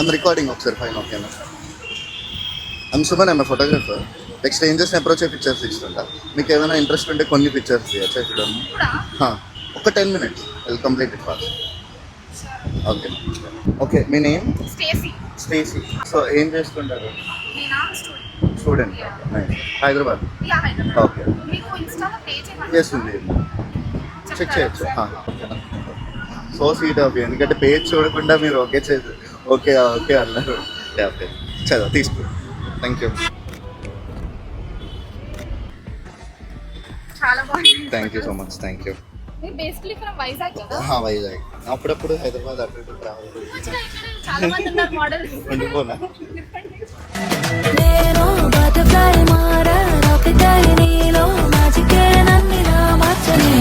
I'm recording ఒకసారి fine ఓకేనా. I'm Suman, I'm photographer. Like స్ట్రేంజర్స్ని అప్రోచ్ అయ్యి పిక్చర్స్ ఇస్తుంటా. మీకు ఏమైనా ఇంట్రెస్ట్ ఉంటే కొన్ని పిక్చర్స్ తీయచ్చా చూడండి. ఒక 10 minutes will complete it fast. Okay okay. Me name? Stacey. So ఏం చేస్తుంటారు? స్టూడెంట్. హైదరాబాద్. ఓకే. ఎస్ ఉంది, చెక్ చేయొచ్చు. సో స్వీట్ ఆఫ్ యూ, ఎందుకంటే పేజ్ చూడకుండా మీరు ఓకే ఓకే ఓకే అన్నారు. ఓకే చదువు తీసుకో. Thank you. చాలా బాగుంది. Thank you so much. Thank you. మీరు బేసికలీ ఫ్రమ్ వైజాగ్ కదా? వైజాగ్. అప్పుడప్పుడు హైదరాబాద్ అటు ట్రావెల్ చాలా మంది ఉన్నారు మోడల్స్. ఉండిపోనా? నేను బటర్ఫ్లై మారా రాకెట్ నీలో మ్యాజిక్ నన్ను మార్చని